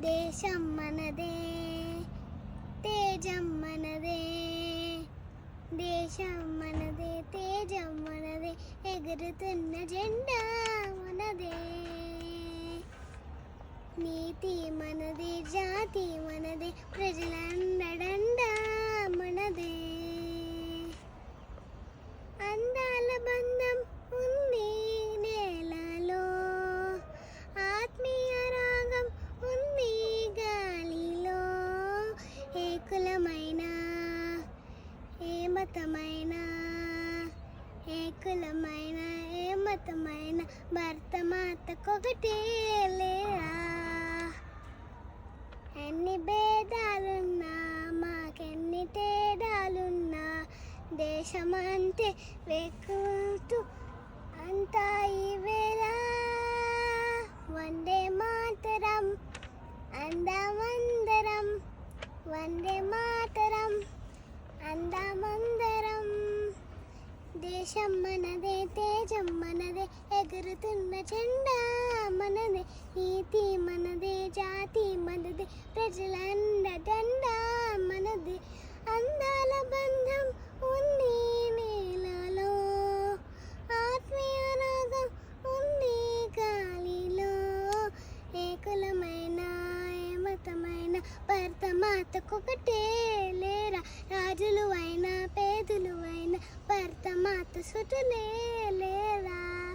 దేశం మనదే, తేజం మనదే. దేశం మనదే, తేజం మనదే, ఎగురుతున్న జెండా మనదే. నీతి మనదే, జాతి మనదే, ప్రజలందడండ మనదే. అందాల బంధం ఉంది నేలలో, ఆత్మీయ రాగం ఉంది గాలిలో. ఏ కులమైన, ఏ మతమైన, ఏ కులమైన, ఏ మతమైన, భర్త మాతకొకటే లేరా. ఎన్ని భేదాలున్నా, మాకెన్ని తేడాలున్నా, దేశమంతే వెక్కుతూ అంతా ఈవేళ. వందే మాతరం అందమందరం, వందే మాతరం అందమందరం. దేశం మనదే, తేజం మనదే, ఎగురుతున్న జెండా మనదే. నీతి మనదే, జాతి మనదే, ప్రజలందడండ మనదే. అందాల బంధం ఉంది నేలలో, ఆత్మీయ రాగం ఉంది గాలిలో. ఏ కులమైన, ఏ మతమైన, భర్త మాతకొకటే లేరా. రాజులు అయినా పేదలు అయినా, భర్త మాత సుతులే లేరా.